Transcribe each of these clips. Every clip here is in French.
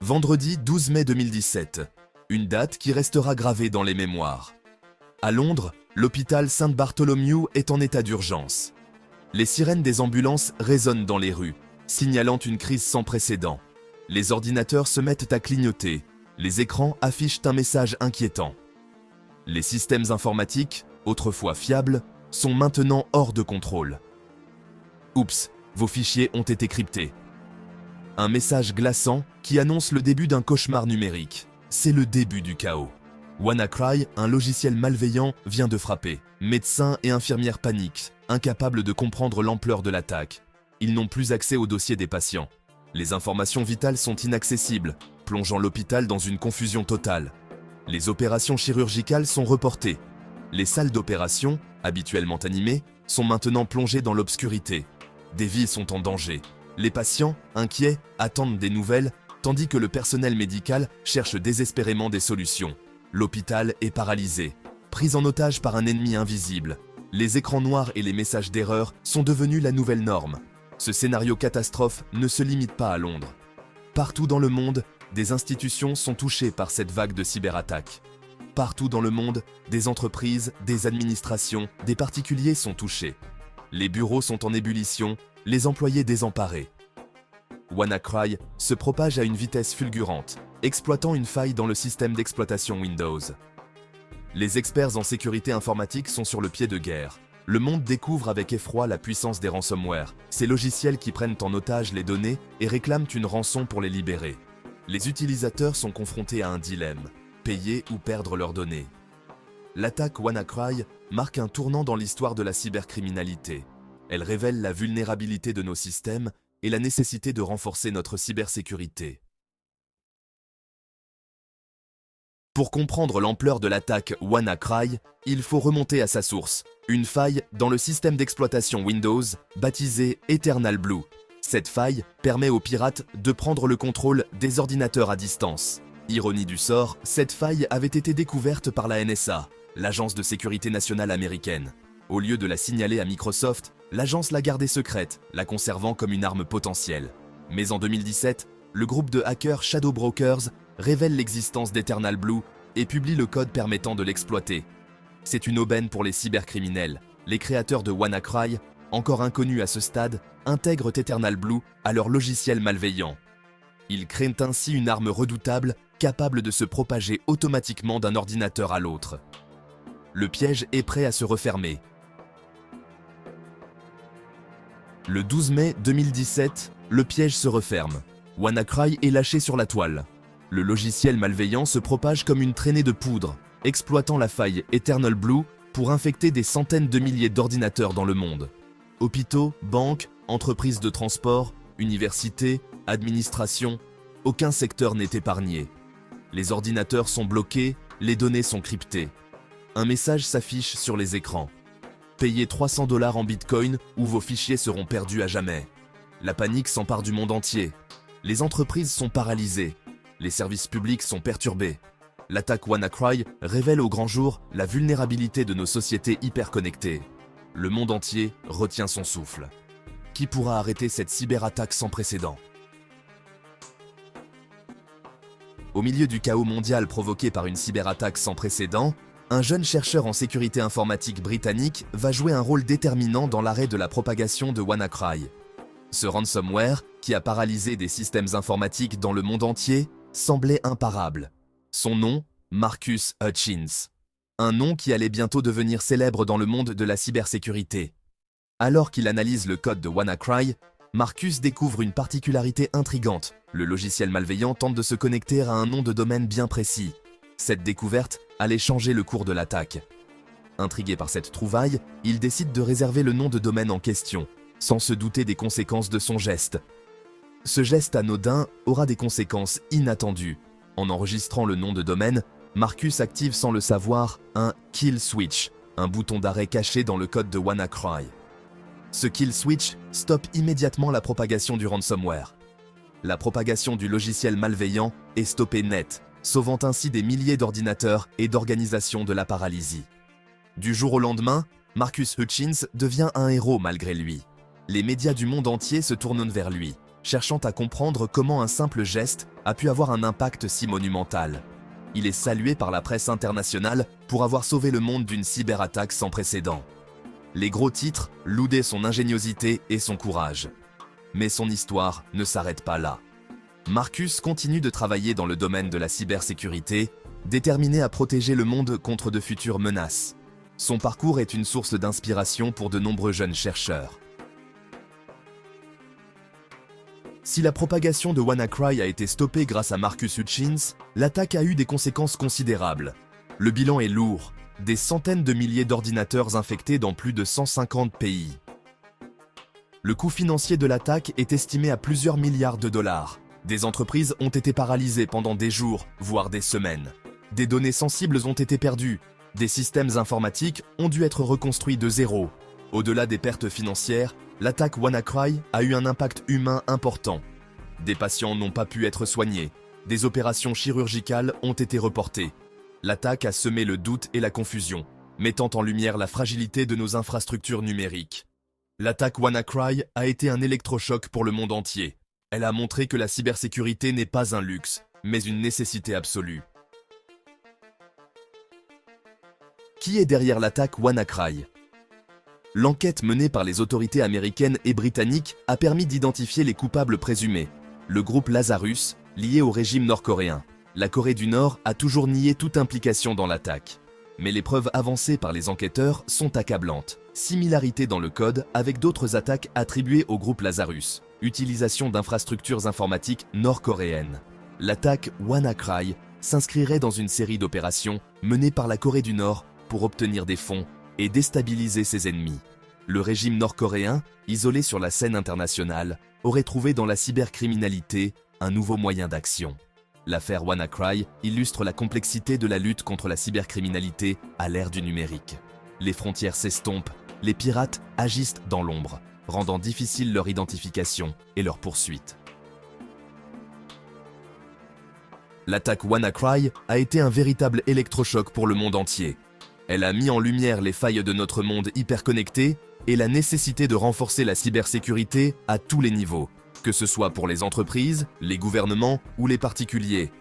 Vendredi 12 mai 2017, une date qui restera gravée dans les mémoires. À Londres, l'hôpital St Bartholomew est en état d'urgence. Les sirènes des ambulances résonnent dans les rues, signalant une crise sans précédent. Les ordinateurs se mettent à clignoter, les écrans affichent un message inquiétant. Les systèmes informatiques, autrefois fiables, sont maintenant hors de contrôle. Oups, vos fichiers ont été cryptés. Un message glaçant qui annonce le début d'un cauchemar numérique. C'est le début du chaos. WannaCry, un logiciel malveillant, vient de frapper. Médecins et infirmières paniquent, incapables de comprendre l'ampleur de l'attaque. Ils n'ont plus accès aux dossiers des patients. Les informations vitales sont inaccessibles, plongeant l'hôpital dans une confusion totale. Les opérations chirurgicales sont reportées. Les salles d'opération, habituellement animées, sont maintenant plongées dans l'obscurité. Des vies sont en danger. Les patients, inquiets, attendent des nouvelles, tandis que le personnel médical cherche désespérément des solutions. L'hôpital est paralysé, pris en otage par un ennemi invisible. Les écrans noirs et les messages d'erreur sont devenus la nouvelle norme. Ce scénario catastrophe ne se limite pas à Londres. Partout dans le monde, des institutions sont touchées par cette vague de cyberattaques. Partout dans le monde, des entreprises, des administrations, des particuliers sont touchés. Les bureaux sont en ébullition, les employés désemparés. WannaCry se propage à une vitesse fulgurante, exploitant une faille dans le système d'exploitation Windows. Les experts en sécurité informatique sont sur le pied de guerre. Le monde découvre avec effroi la puissance des ransomware, ces logiciels qui prennent en otage les données et réclament une rançon pour les libérer. Les utilisateurs sont confrontés à un dilemme, payer ou perdre leurs données. L'attaque WannaCry marque un tournant dans l'histoire de la cybercriminalité. Elle révèle la vulnérabilité de nos systèmes et la nécessité de renforcer notre cybersécurité. Pour comprendre l'ampleur de l'attaque WannaCry, il faut remonter à sa source, une faille dans le système d'exploitation Windows baptisée Eternal Blue. Cette faille permet aux pirates de prendre le contrôle des ordinateurs à distance. Ironie du sort, cette faille avait été découverte par la NSA, l'agence de sécurité nationale américaine. Au lieu de la signaler à Microsoft, l'agence l'a gardée secrète, la conservant comme une arme potentielle. Mais en 2017, le groupe de hackers Shadow Brokers révèle l'existence d'Eternal Blue et publie le code permettant de l'exploiter. C'est une aubaine pour les cybercriminels. Les créateurs de WannaCry, encore inconnus à ce stade, intègrent Eternal Blue à leur logiciel malveillant. Ils créent ainsi une arme redoutable, capable de se propager automatiquement d'un ordinateur à l'autre. Le piège est prêt à se refermer. Le 12 mai 2017, le piège se referme. WannaCry est lâché sur la toile. Le logiciel malveillant se propage comme une traînée de poudre, exploitant la faille Eternal Blue pour infecter des centaines de milliers d'ordinateurs dans le monde. Hôpitaux, banques, entreprises de transport, universités, administrations, aucun secteur n'est épargné. Les ordinateurs sont bloqués, les données sont cryptées. Un message s'affiche sur les écrans. Payez 300 $ en Bitcoin ou vos fichiers seront perdus à jamais. La panique s'empare du monde entier. Les entreprises sont paralysées. Les services publics sont perturbés. L'attaque WannaCry révèle au grand jour la vulnérabilité de nos sociétés hyperconnectées. Le monde entier retient son souffle. Qui pourra arrêter cette cyberattaque sans précédent? Au milieu du chaos mondial provoqué par une cyberattaque sans précédent, un jeune chercheur en sécurité informatique britannique va jouer un rôle déterminant dans l'arrêt de la propagation de WannaCry. Ce ransomware, qui a paralysé des systèmes informatiques dans le monde entier, semblait imparable. Son nom, Marcus Hutchins. Un nom qui allait bientôt devenir célèbre dans le monde de la cybersécurité. Alors qu'il analyse le code de WannaCry, Marcus découvre une particularité intrigante. Le logiciel malveillant tente de se connecter à un nom de domaine bien précis. Cette découverte allait changer le cours de l'attaque. Intrigué par cette trouvaille, il décide de réserver le nom de domaine en question, sans se douter des conséquences de son geste. Ce geste anodin aura des conséquences inattendues. En enregistrant le nom de domaine, Marcus active sans le savoir un kill switch, un bouton d'arrêt caché dans le code de WannaCry. Ce kill switch stoppe immédiatement la propagation du ransomware. La propagation du logiciel malveillant est stoppée net, sauvant ainsi des milliers d'ordinateurs et d'organisations de la paralysie. Du jour au lendemain, Marcus Hutchins devient un héros malgré lui. Les médias du monde entier se tournent vers lui. cherchant à comprendre comment un simple geste a pu avoir un impact si monumental. Il est salué par la presse internationale pour avoir sauvé le monde d'une cyberattaque sans précédent. Les gros titres louaient son ingéniosité et son courage. Mais son histoire ne s'arrête pas là. Marcus continue de travailler dans le domaine de la cybersécurité, déterminé à protéger le monde contre de futures menaces. Son parcours est une source d'inspiration pour de nombreux jeunes chercheurs. Si la propagation de WannaCry a été stoppée grâce à Marcus Hutchins, l'attaque a eu des conséquences considérables. Le bilan est lourd, des centaines de milliers d'ordinateurs infectés dans plus de 150 pays. Le coût financier de l'attaque est estimé à plusieurs milliards de dollars. Des entreprises ont été paralysées pendant des jours, voire des semaines. Des données sensibles ont été perdues. Des systèmes informatiques ont dû être reconstruits de zéro. Au-delà des pertes financières, l'attaque WannaCry a eu un impact humain important. Des patients n'ont pas pu être soignés. Des opérations chirurgicales ont été reportées. L'attaque a semé le doute et la confusion, mettant en lumière la fragilité de nos infrastructures numériques. L'attaque WannaCry a été un électrochoc pour le monde entier. Elle a montré que la cybersécurité n'est pas un luxe, mais une nécessité absolue. Qui est derrière l'attaque WannaCry ? L'enquête menée par les autorités américaines et britanniques a permis d'identifier les coupables présumés. Le groupe Lazarus, lié au régime nord-coréen. La Corée du Nord a toujours nié toute implication dans l'attaque. Mais les preuves avancées par les enquêteurs sont accablantes. Similarité dans le code avec d'autres attaques attribuées au groupe Lazarus. Utilisation d'infrastructures informatiques nord-coréennes. L'attaque WannaCry s'inscrirait dans une série d'opérations menées par la Corée du Nord pour obtenir des fonds et déstabiliser ses ennemis. Le régime nord-coréen, isolé sur la scène internationale, aurait trouvé dans la cybercriminalité un nouveau moyen d'action. L'affaire WannaCry illustre la complexité de la lutte contre la cybercriminalité à l'ère du numérique. Les frontières s'estompent, les pirates agissent dans l'ombre, rendant difficile leur identification et leur poursuite. L'attaque WannaCry a été un véritable électrochoc pour le monde entier. Elle a mis en lumière les failles de notre monde hyperconnecté et la nécessité de renforcer la cybersécurité à tous les niveaux, que ce soit pour les entreprises, les gouvernements ou les particuliers.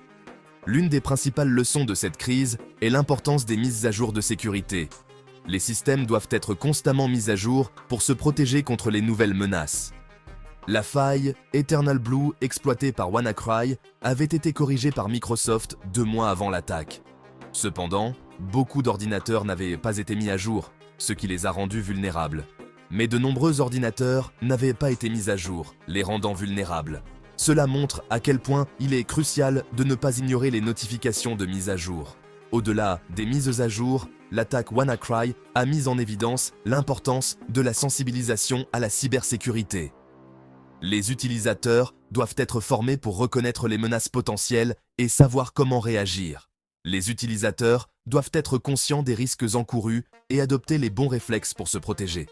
L'une des principales leçons de cette crise est l'importance des mises à jour de sécurité. Les systèmes doivent être constamment mis à jour pour se protéger contre les nouvelles menaces. La faille Eternal Blue exploitée par WannaCry avait été corrigée par Microsoft 2 mois avant l'attaque. Cependant, beaucoup d'ordinateurs n'avaient pas été mis à jour, ce qui les a rendus vulnérables. Mais de nombreux ordinateurs n'avaient pas été mis à jour, les rendant vulnérables. Cela montre à quel point il est crucial de ne pas ignorer les notifications de mise à jour. Au-delà des mises à jour, l'attaque WannaCry a mis en évidence l'importance de la sensibilisation à la cybersécurité. Les utilisateurs doivent être formés pour reconnaître les menaces potentielles et savoir comment réagir. Les utilisateurs doivent être conscients des risques encourus et adopter les bons réflexes pour se protéger.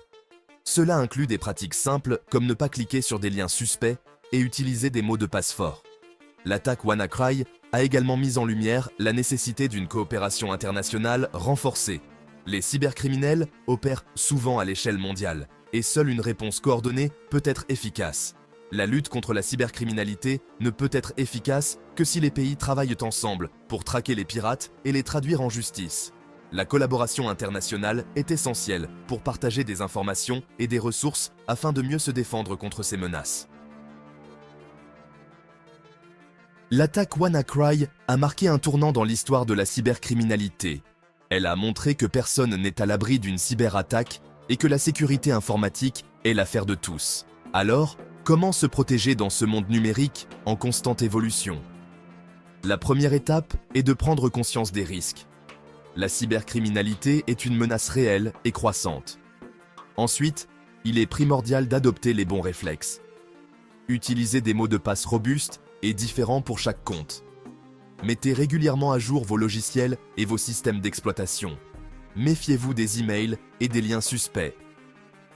Cela inclut des pratiques simples comme ne pas cliquer sur des liens suspects et utiliser des mots de passe forts. L'attaque WannaCry a également mis en lumière la nécessité d'une coopération internationale renforcée. Les cybercriminels opèrent souvent à l'échelle mondiale et seule une réponse coordonnée peut être efficace. La lutte contre la cybercriminalité ne peut être efficace que si les pays travaillent ensemble pour traquer les pirates et les traduire en justice. La collaboration internationale est essentielle pour partager des informations et des ressources afin de mieux se défendre contre ces menaces. L'attaque WannaCry a marqué un tournant dans l'histoire de la cybercriminalité. Elle a montré que personne n'est à l'abri d'une cyberattaque et que la sécurité informatique est l'affaire de tous. Alors, comment se protéger dans ce monde numérique en constante évolution ? La première étape est de prendre conscience des risques. La cybercriminalité est une menace réelle et croissante. Ensuite, il est primordial d'adopter les bons réflexes. Utilisez des mots de passe robustes et différents pour chaque compte. Mettez régulièrement à jour vos logiciels et vos systèmes d'exploitation. Méfiez-vous des emails et des liens suspects.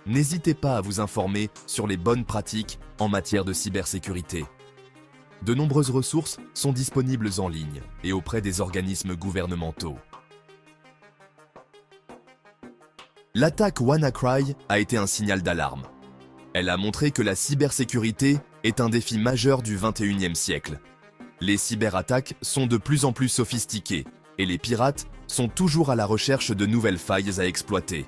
N'hésitez pas à vous informer sur les bonnes pratiques en matière de cybersécurité. De nombreuses ressources sont disponibles en ligne et auprès des organismes gouvernementaux. L'attaque WannaCry a été un signal d'alarme. Elle a montré que la cybersécurité est un défi majeur du XXIe siècle. Les cyberattaques sont de plus en plus sophistiquées et les pirates sont toujours à la recherche de nouvelles failles à exploiter.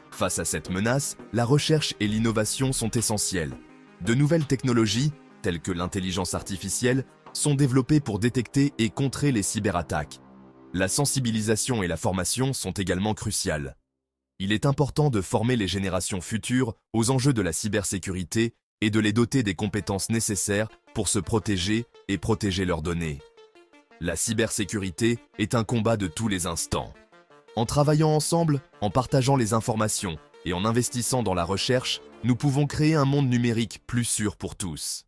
Face à cette menace, la recherche et l'innovation sont essentielles. De nouvelles technologies, telles que l'intelligence artificielle, sont développées pour détecter et contrer les cyberattaques. La sensibilisation et la formation sont également cruciales. Il est important de former les générations futures aux enjeux de la cybersécurité et de les doter des compétences nécessaires pour se protéger et protéger leurs données. La cybersécurité est un combat de tous les instants. En travaillant ensemble, en partageant les informations et en investissant dans la recherche, nous pouvons créer un monde numérique plus sûr pour tous.